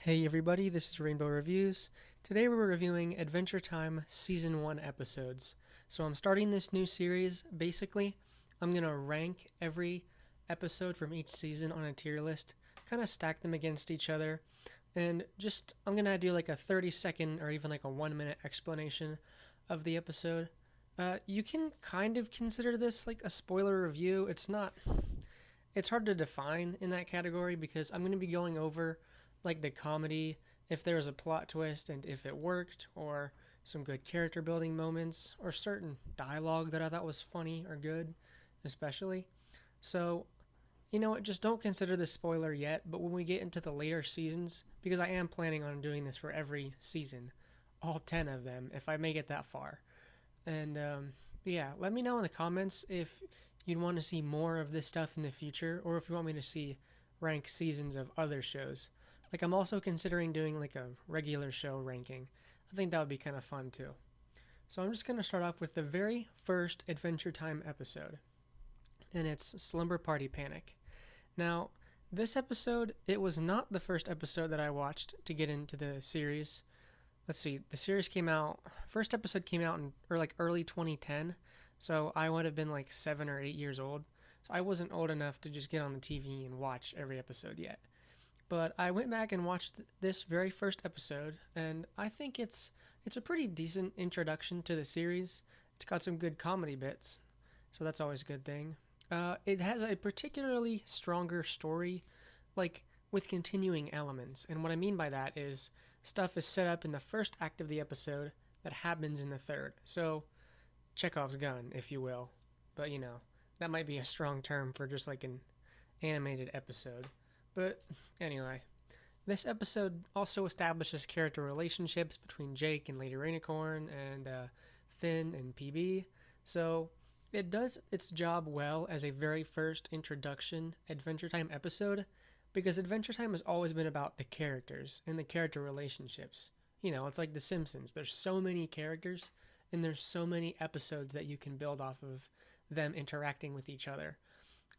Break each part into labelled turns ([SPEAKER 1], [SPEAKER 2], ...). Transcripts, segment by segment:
[SPEAKER 1] Hey everybody, this is Rainbow Reviews. Today we're reviewing Adventure Time Season 1 episodes. So I'm starting this new series. Basically, I'm going to rank every episode from each season on a tier list, kind of stack them against each other, and I'm going to do like a 30-second or even like a 1-minute explanation of the episode. You can kind of consider this like a spoiler review. It's hard to define in that category because I'm going to be going over like the comedy, if there was a plot twist and if it worked, or some good character building moments, or certain dialogue that I thought was funny or good, especially. So, you know what, just don't consider this spoiler yet, but when we get into the later seasons, because I am planning on doing this for every season, all 10 of them, if I make it that far. And yeah, let me know in the comments if you'd want to see more of this stuff in the future, or if you want me to see rank seasons of other shows. Like, I'm also considering doing like a regular show ranking. I think that would be kind of fun too. So I'm just going to start off with the very first Adventure Time episode, and it's Slumber Party Panic. Now, this episode, it was not the first episode that I watched to get into the series. Let's see, the series came out, first episode came out in like early 2010, so I would have been like 7 or 8 years old. So I wasn't old enough to just get on the TV and watch every episode yet. But I went back and watched this very first episode, and I think it's a pretty decent introduction to the series. It's got some good comedy bits, so that's always a good thing. It has a particularly stronger story, like with continuing elements, and what I mean by that is stuff is set up in the first act of the episode that happens in the third. So Chekhov's gun, if you will, but that might be a strong term for just like an animated episode. But anyway, this episode also establishes character relationships between Jake and Lady Rainicorn and Finn and PB. So it does its job well as a very first introduction Adventure Time episode because Adventure Time has always been about the characters and the character relationships. It's like The Simpsons. There's so many characters and there's so many episodes that you can build off of them interacting with each other.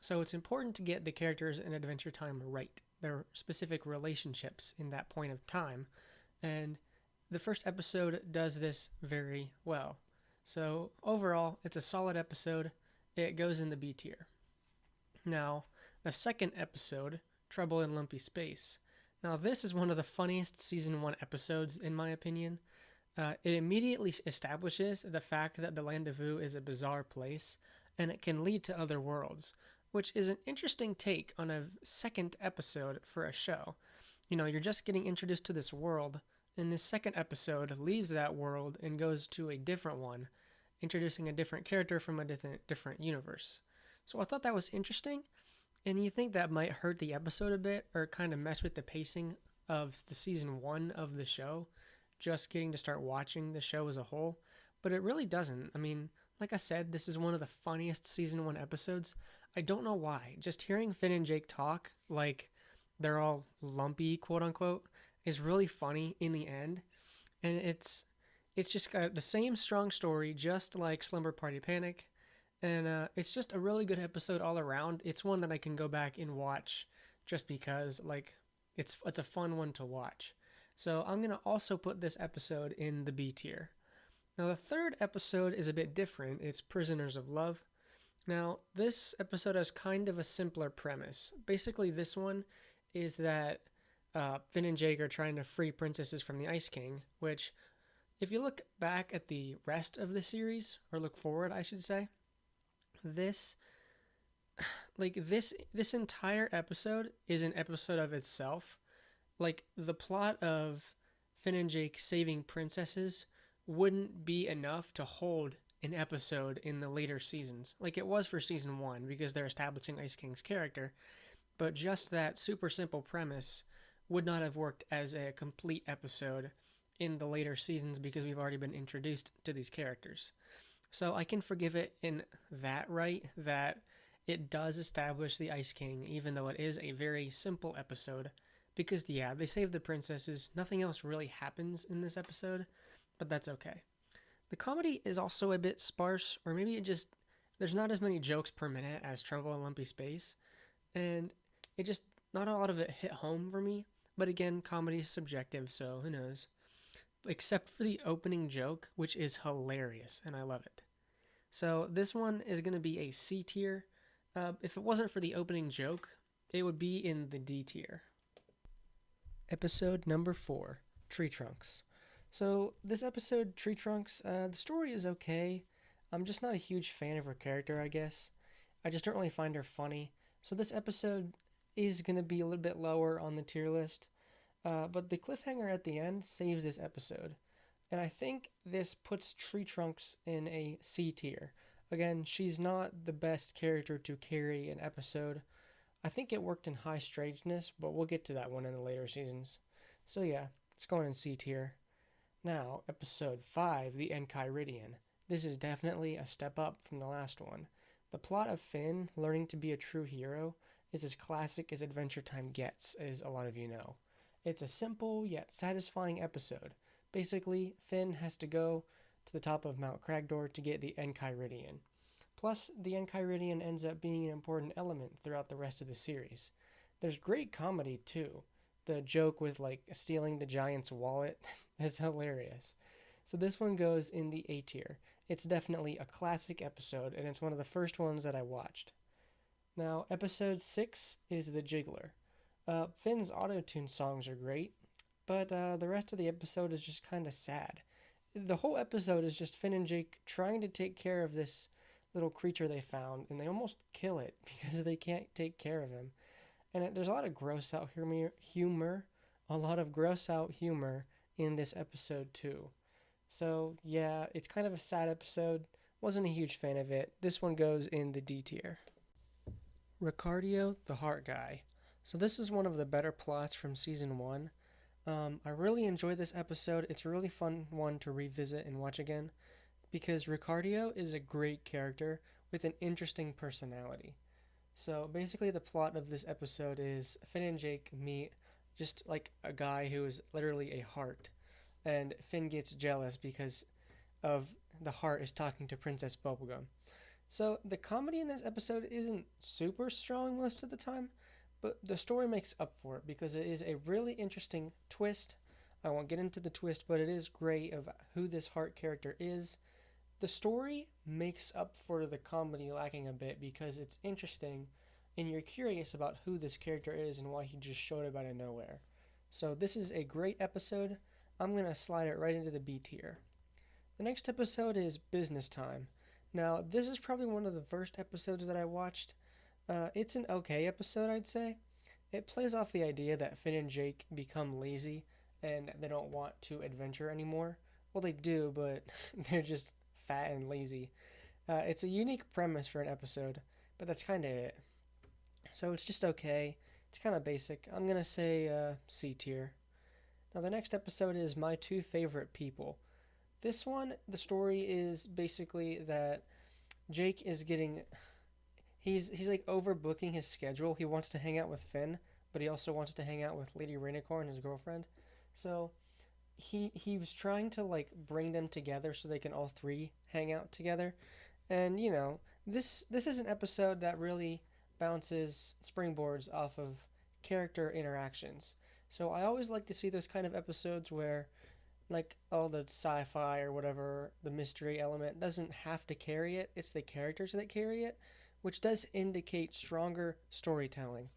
[SPEAKER 1] So it's important to get the characters in Adventure Time right, their specific relationships in that point of time. And the first episode does this very well. So overall, it's a solid episode. It goes in the B tier. Now, the second episode, Trouble in Lumpy Space. Now, this is one of the funniest season 1 episodes, in my opinion. It immediately establishes the fact that the Land of Vu is a bizarre place, and it can lead to other worlds, which is an interesting take on a second episode for a show. You're just getting introduced to this world, and this second episode leaves that world and goes to a different one, introducing a different character from a different universe. So I thought that was interesting, and you think that might hurt the episode a bit or kind of mess with the pacing of the season 1 of the show, just getting to start watching the show as a whole, but it really doesn't. I mean, like I said, this is one of the funniest season 1 episodes. I don't know why. Just hearing Finn and Jake talk like they're all lumpy, quote unquote, is really funny in the end. And it's just got the same strong story, just like Slumber Party Panic. And it's just a really good episode all around. It's one that I can go back and watch just because it's a fun one to watch. So I'm going to also put this episode in the B tier. Now the third episode is a bit different. It's Prisoners of Love. Now, this episode has kind of a simpler premise. Basically, this one is that Finn and Jake are trying to free princesses from the Ice King, which, if you look back at the rest of the series, or look forward, I should say, this entire episode is an episode of itself. Like, the plot of Finn and Jake saving princesses wouldn't be enough to hold an episode in the later seasons, like it was for season 1 because they're establishing Ice King's character, but just that super simple premise would not have worked as a complete episode in the later seasons because we've already been introduced to these characters. So I can forgive it in that right, that it does establish the Ice King even though it is a very simple episode because yeah, they save the princesses, nothing else really happens in this episode, but that's okay. The comedy is also a bit sparse, or maybe there's not as many jokes per minute as Trouble in Lumpy Space, and not a lot of it hit home for me, But again, comedy is subjective, so who knows? Except for the opening joke, which is hilarious, and I love it. So this one is going to be a C tier. If it wasn't for the opening joke, it would be in the D tier. Episode number 4, Tree Trunks. So this episode, Tree Trunks, the story is okay. I'm just not a huge fan of her character, I guess. I just don't really find her funny. So this episode is going to be a little bit lower on the tier list. But the cliffhanger at the end saves this episode. And I think this puts Tree Trunks in a C tier. Again, she's not the best character to carry an episode. I think it worked in High Strangeness, but we'll get to that one in the later seasons. So yeah, it's going in C tier. Now, episode 5, The Enchiridion. This is definitely a step up from the last one. The plot of Finn learning to be a true hero is as classic as Adventure Time gets, as a lot of you know. It's a simple yet satisfying episode. Basically, Finn has to go to the top of Mount Cragdor to get the Enchiridion. Plus, the Enchiridion ends up being an important element throughout the rest of the series. There's great comedy, too. The joke with, stealing the giant's wallet is hilarious. So this one goes in the A tier. It's definitely a classic episode, and it's one of the first ones that I watched. Now, episode 6 is The Jiggler. Finn's auto-tune songs are great, but the rest of the episode is just kind of sad. The whole episode is just Finn and Jake trying to take care of this little creature they found, and they almost kill it because they can't take care of him. And there's a lot of gross out humor in this episode too. So yeah, it's kind of a sad episode. Wasn't a huge fan of it. This one goes in the D tier. Ricardio, the Heart Guy. So this is one of the better plots from season 1. I really enjoy this episode. It's a really fun one to revisit and watch again because Ricardio is a great character with an interesting personality. So basically the plot of this episode is Finn and Jake meet just like a guy who is literally a heart, and Finn gets jealous because of the heart is talking to Princess Bubblegum. So the comedy in this episode isn't super strong most of the time, but the story makes up for it because it is a really interesting twist. I won't get into the twist, but it is great of who this heart character is. The story makes up for the comedy lacking a bit because it's interesting and you're curious about who this character is and why he just showed up out of nowhere. So this is a great episode. I'm going to slide it right into the B tier. The next episode is Business Time. Now, this is probably one of the first episodes that I watched. It's an okay episode, I'd say. It plays off the idea that Finn and Jake become lazy and they don't want to adventure anymore. Well, they do, but they're just fat and lazy. It's a unique premise for an episode, but that's kind of it. So it's just okay. It's kind of basic. I'm going to say C tier. Now, the next episode is My Two Favorite People. This one, the story is basically that Jake is getting... He's like overbooking his schedule. He wants to hang out with Finn, but he also wants to hang out with Lady Rainicorn, his girlfriend. So he was trying to bring them together so they can all three hang out together. And this is an episode that really bounces springboards off of character interactions. So I always like to see those kind of episodes where all the sci-fi or whatever, the mystery element doesn't have to carry it. It's the characters that carry it, which does indicate stronger storytelling.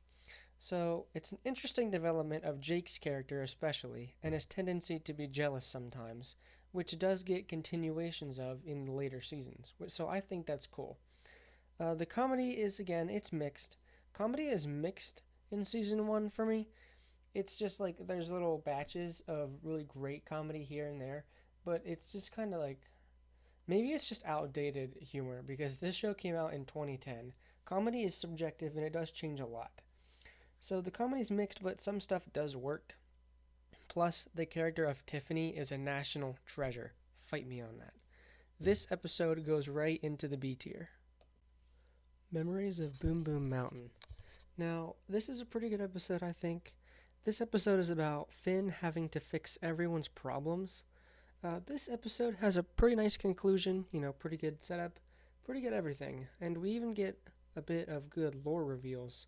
[SPEAKER 1] So it's an interesting development of Jake's character especially, and his tendency to be jealous sometimes, which does get continuations of in the later seasons. So I think that's cool. The comedy is, again, it's mixed. Comedy is mixed in season 1 for me. It's just there's little batches of really great comedy here and there, but it's just kind of maybe it's just outdated humor because this show came out in 2010. Comedy is subjective and it does change a lot. So the comedy's mixed, but some stuff does work. Plus, the character of Tiffany is a national treasure. Fight me on that. This episode goes right into the B tier. Memories of Boom Boom Mountain. Now, this is a pretty good episode, I think. This episode is about Finn having to fix everyone's problems. This episode has a pretty nice conclusion, pretty good setup, pretty good everything, and we even get a bit of good lore reveals.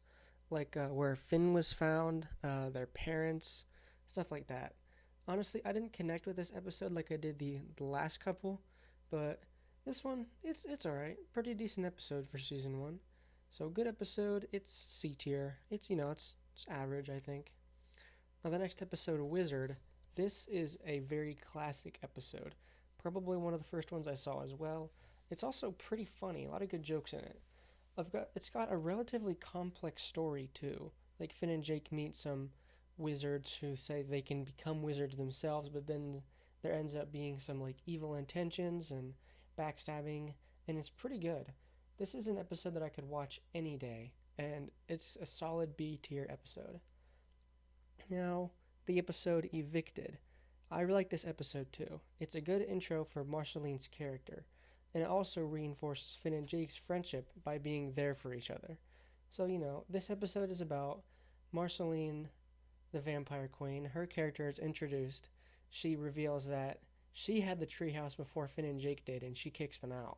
[SPEAKER 1] like where Finn was found, their parents, stuff like that. Honestly, I didn't connect with this episode like I did the last couple, but this one, it's all right. Pretty decent episode for season 1. So good episode. It's C tier. It's average, I think. Now the next episode, Wizard. This is a very classic episode. Probably one of the first ones I saw as well. It's also pretty funny. A lot of good jokes in it. It's got a relatively complex story too. Like Finn and Jake meet some wizards who say they can become wizards themselves, but then there ends up being some like evil intentions and backstabbing, and it's pretty good. This is an episode that I could watch any day, and it's a solid B tier episode. Now, the episode Evicted. I really like this episode too. It's a good intro for Marceline's character, and it also reinforces Finn and Jake's friendship by being there for each other. So, this episode is about Marceline, the vampire queen. Her character is introduced. She reveals that she had the treehouse before Finn and Jake did, and she kicks them out.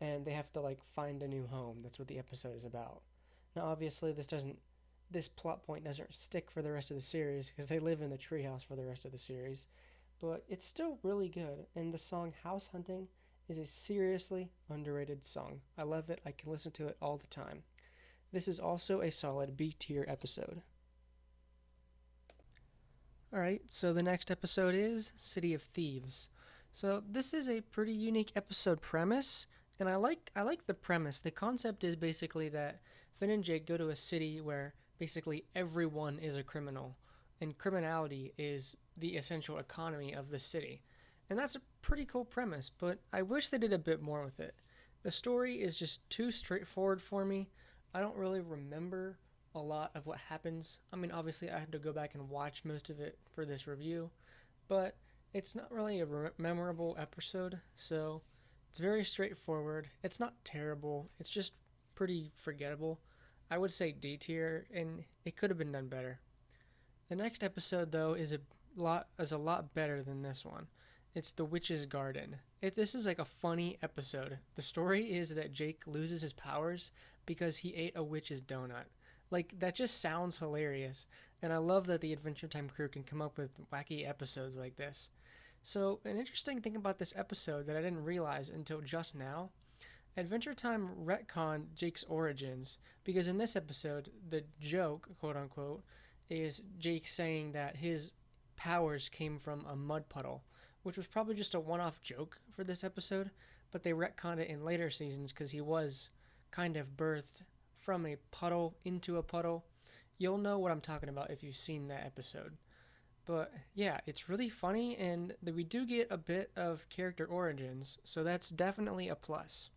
[SPEAKER 1] And they have to, find a new home. That's what the episode is about. Now, obviously, this plot point doesn't stick for the rest of the series because they live in the treehouse for the rest of the series. But it's still really good, and the song House Hunting is a seriously underrated song. I love it. I can listen to it all the time. This is also a solid B tier episode. Alright, so the next episode is City of Thieves. So this is a pretty unique episode premise, and I like the premise. The concept is basically that Finn and Jake go to a city where basically everyone is a criminal, and criminality is the essential economy of the city. And that's a pretty cool premise, but I wish they did a bit more with it. The story is just too straightforward for me. I don't really remember a lot of what happens. I mean, obviously I had to go back and watch most of it for this review, but it's not really a memorable episode, so it's very straightforward. It's not terrible. It's just pretty forgettable. I would say D tier, and it could have been done better. The next episode, though, is a lot better than this one. It's The Witch's Garden. This is like a funny episode. The story is that Jake loses his powers because he ate a witch's donut. That just sounds hilarious, and I love that the Adventure Time crew can come up with wacky episodes like this. So, an interesting thing about this episode that I didn't realize until just now, Adventure Time retconned Jake's origins, because in this episode, the joke, quote unquote, is Jake saying that his powers came from a mud puddle, which was probably just a one-off joke for this episode, but they retconned it in later seasons because he was kind of birthed from a puddle into a puddle. You'll know what I'm talking about if you've seen that episode. But yeah, it's really funny, and we do get a bit of character origins, so that's definitely a plus.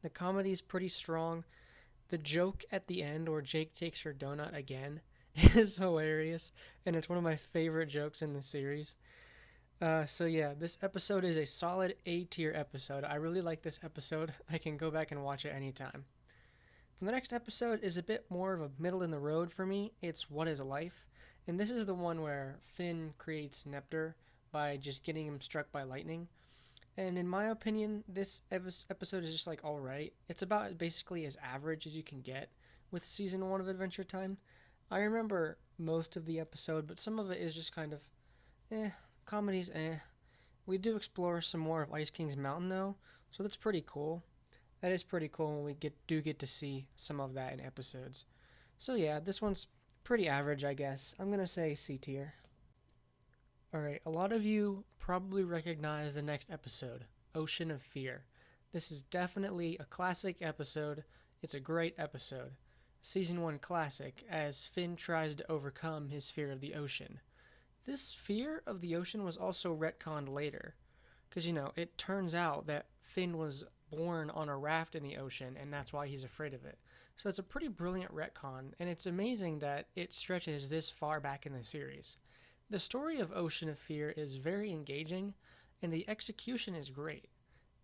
[SPEAKER 1] The comedy's pretty strong. The joke at the end where Jake takes her donut again is hilarious, and it's one of my favorite jokes in the series. So yeah, this episode is a solid A tier episode. I really like this episode. I can go back and watch it anytime. The next episode is a bit more of a middle in the road for me. It's What is Life? And this is the one where Finn creates Neptr by just getting him struck by lightning. And in my opinion, this episode is just alright. It's about basically as average as you can get with season 1 of Adventure Time. I remember most of the episode, but some of it is just kind of comedy's We do explore some more of Ice King's Mountain though, so that's pretty cool. That is pretty cool when we get to see some of that in episodes. So yeah, this one's pretty average, I guess. I'm gonna say C tier. Alright, a lot of you probably recognize the next episode, Ocean of Fear. This is definitely a classic episode. It's a great episode. Season 1 classic, as Finn tries to overcome his fear of the ocean. This fear of the ocean was also retconned later, because, it turns out that Finn was born on a raft in the ocean, and that's why he's afraid of it. So it's a pretty brilliant retcon, and it's amazing that it stretches this far back in the series. The story of Ocean of Fear is very engaging, and the execution is great.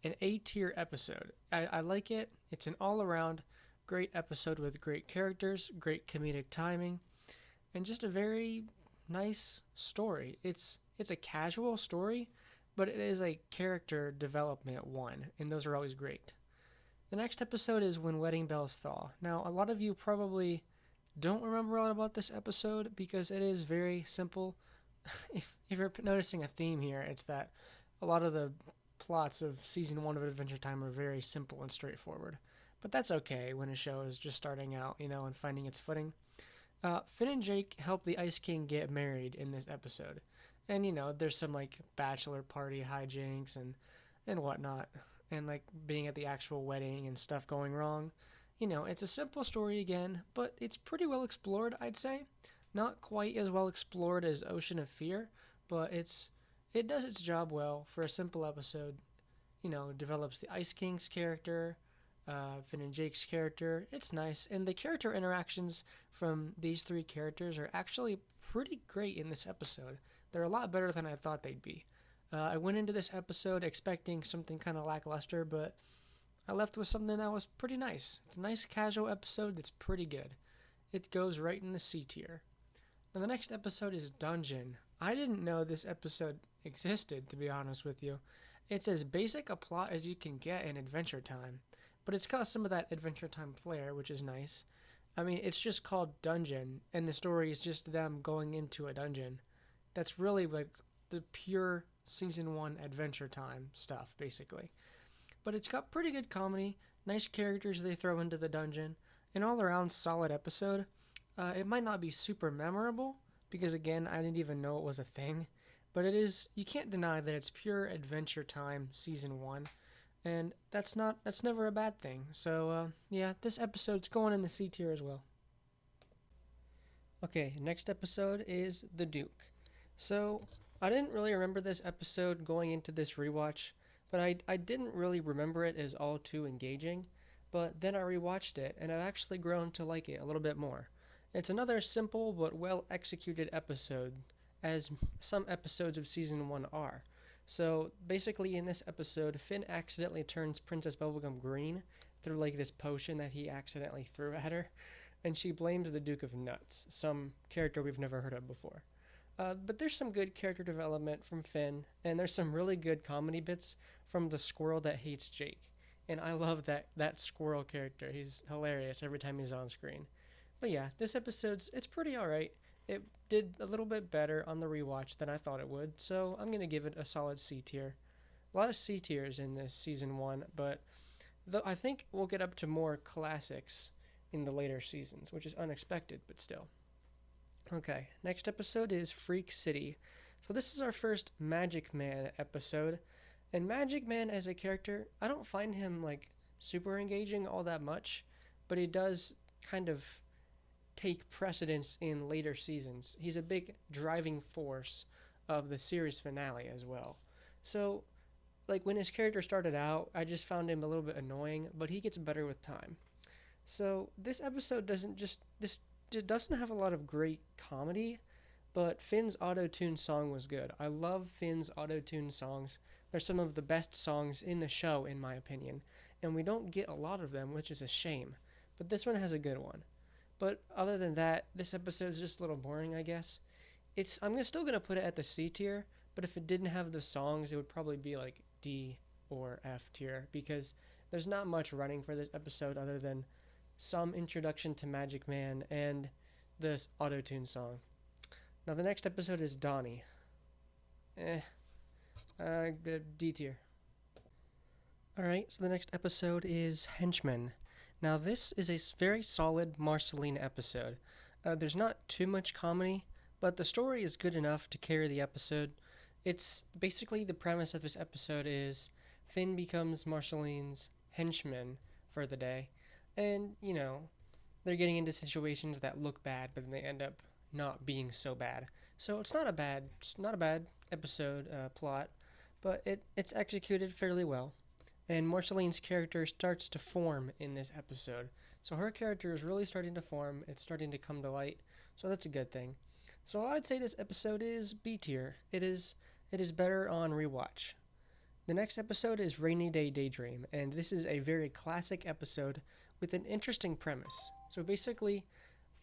[SPEAKER 1] An A-tier episode. I like it. It's an all-around great episode with great characters, great comedic timing, and just a very nice story. It's a casual story, but it is a character development one, and those are always great. The next episode is When Wedding Bells Thaw. Now, a lot of you probably don't remember a lot about this episode because it is very simple. If you're noticing a theme here, it's that a lot of the plots of season one of Adventure Time are very simple and straightforward. But that's okay when a show is just starting out, and finding its footing. Finn and Jake help the Ice King get married in this episode. And, there's some, like, bachelor party hijinks and whatnot. And, like, being at the actual wedding and stuff going wrong. It's a simple story again, but it's pretty well explored, I'd say. Not quite as well explored as Ocean of Fear, but it does its job well for a simple episode. Develops the Ice King's character, Finn and Jake's character. It's nice, and the character interactions from these three characters are actually pretty great in this episode. They're a lot better than I thought they'd be. I went into this episode expecting something kind of lackluster, but I left with something that was pretty nice. It's a nice casual episode that's pretty good. It goes right in the C tier. Now the next episode is Dungeon. I didn't know this episode existed, to be honest with you. It's as basic a plot as you can get in Adventure Time, but it's got some of that Adventure Time flair, which is nice. I mean, it's just called Dungeon, and the story is just them going into a dungeon. That's really like the pure season one Adventure Time stuff, basically. But it's got pretty good comedy, nice characters they throw into the dungeon, an all-around solid episode. It might not be super memorable, because again, I didn't even know it was a thing, but it is, you can't deny that it's pure Adventure Time season one, and that's never a bad thing. So, yeah, this episode's going in the C tier as well. Okay, next episode is The Duke. So, I didn't really remember this episode going into this rewatch, but I didn't really remember it as all too engaging, but then I rewatched it, and I've actually grown to like it a little bit more. It's another simple but well executed episode, as some episodes of season 1 are. So basically in this episode, Finn accidentally turns Princess Bubblegum green through like this potion that he accidentally threw at her, and she blames the Duke of Nuts, some character we've never heard of before. But there's some good character development from Finn, and there's some really good comedy bits from the squirrel that hates Jake. And I love that squirrel character. He's hilarious every time he's on screen. But yeah, this it's pretty alright. It did a little bit better on the rewatch than I thought it would, so I'm going to give it a solid C tier. A lot of C tiers in this season 1, but I think we'll get up to more classics in the later seasons, which is unexpected, but still. Okay, next episode is Freak City. So this is our first Magic Man episode, and Magic Man as a character, I don't find him like super engaging all that much, but he does kind of take precedence in later seasons. He's a big driving force of the series finale as well. So, like when his character started out, I just found him a little bit annoying, but he gets better with time. So this episode it doesn't have a lot of great comedy, but Finn's auto-tune song was good. I love Finn's auto-tune songs. They're some of the best songs in the show, in my opinion, and we don't get a lot of them, which is a shame. But this one has a good one. But other than that, this episode is just a little boring, I guess. I'm still going to put it at the C tier, but if it didn't have the songs, it would probably be like D or F tier, because there's not much running for this episode other than some introduction to Magic Man and this auto-tune song. Now the next episode is Donnie. D tier. Alright, so the next episode is Henchman. Now this is a very solid Marceline episode. There's not too much comedy, but the story is good enough to carry the episode. It's basically the premise of this episode is Finn becomes Marceline's henchman for the day, and they're getting into situations that look bad, but then they end up not being so bad. So it's not a bad episode plot, but it's executed fairly well. And Marceline's character starts to form in this episode. So her character is really starting to form. It's starting to come to light. So that's a good thing. So I'd say this episode is B tier. It is better on rewatch. The next episode is Rainy Day Daydream, and this is a very classic episode with an interesting premise. So basically,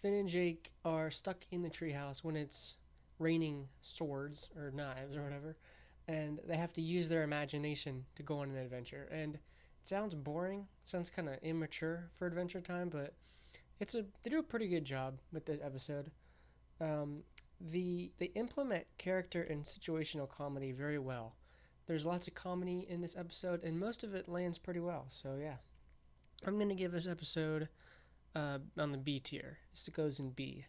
[SPEAKER 1] Finn and Jake are stuck in the treehouse when it's raining swords or knives or whatever, and they have to use their imagination to go on an adventure. And it sounds boring, sounds kind of immature for Adventure Time, but They do a pretty good job with this episode. They implement character and situational comedy very well. There's lots of comedy in this episode, and most of it lands pretty well. So yeah, I'm gonna give this episode on the B tier. This goes in B.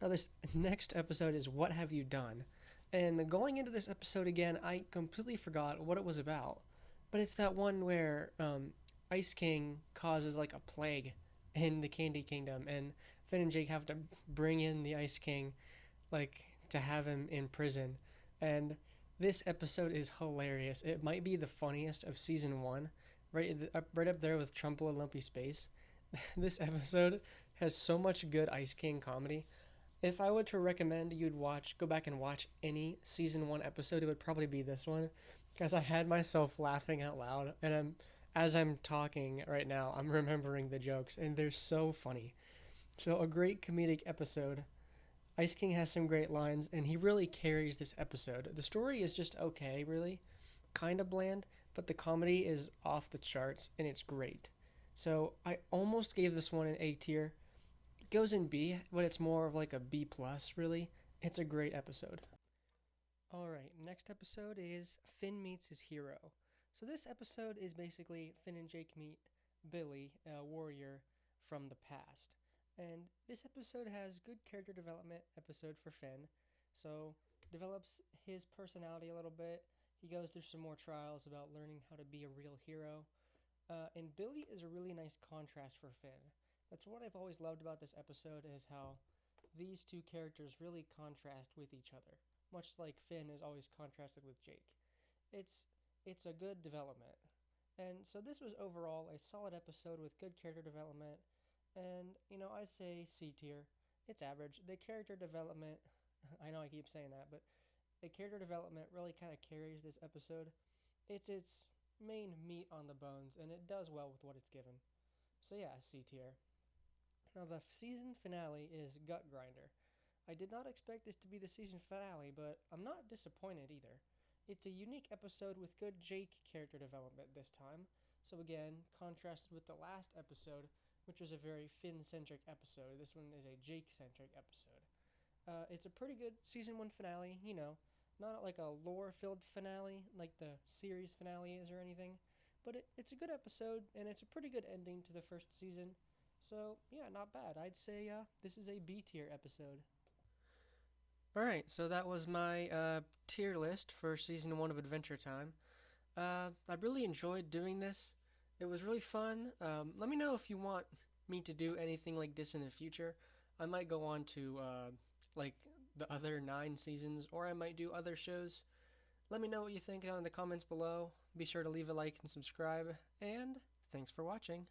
[SPEAKER 1] Now this next episode is What Have You Done? And going into this episode again, I completely forgot what it was about. But it's that one where Ice King causes like a plague in the Candy Kingdom, and Finn and Jake have to bring in the Ice King, like to have him in prison. And this episode is hilarious. It might be the funniest of season one, right up there with Trumple and Lumpy Space. This episode has so much good Ice King comedy. If I were to recommend you'd go back and watch any season one episode, it would probably be this one, because I had myself laughing out loud, and as I'm talking right now, I'm remembering the jokes, and they're so funny. So a great comedic episode. Ice King has some great lines, and he really carries this episode. The story is just okay, really, kind of bland, but the comedy is off the charts, and it's great. So I almost gave this one an A tier. It goes in B, but it's more of like a B plus, really. It's a great episode. All right, next episode is Finn meets his hero. So this episode is basically Finn and Jake meet Billy, a warrior from the past. And this episode has good character development episode for Finn. So develops his personality a little bit. He goes through some more trials about learning how to be a real hero. And Billy is a really nice contrast for Finn. That's what I've always loved about this episode is how these two characters really contrast with each other, much like Finn is always contrasted with Jake. It's it's a good development. And so this was overall a solid episode with good character development. And, I'd say C tier. It's average. The character development, I know I keep saying that, but the character development really kind of carries this episode. It's its main meat on the bones, and it does well with what it's given. So yeah, C tier. Now the season finale is Gut Grinder. I did not expect this to be the season finale, but I'm not disappointed either. It's a unique episode with good Jake character development this time. So again, contrasted with the last episode, which was a very Finn-centric episode. This one is a Jake-centric episode. It's a pretty good season one finale, not like a lore-filled finale like the series finale is or anything, but it's a good episode and it's a pretty good ending to the first season. So yeah, not bad. I'd say this is a B tier episode. All right, so that was my tier list for season one of Adventure Time. I really enjoyed doing this. It was really fun. Let me know if you want me to do anything like this in the future. I might go on to like the other 9 seasons, or I might do other shows. Let me know what you think down in the comments below. Be sure to leave a like and subscribe, and thanks for watching.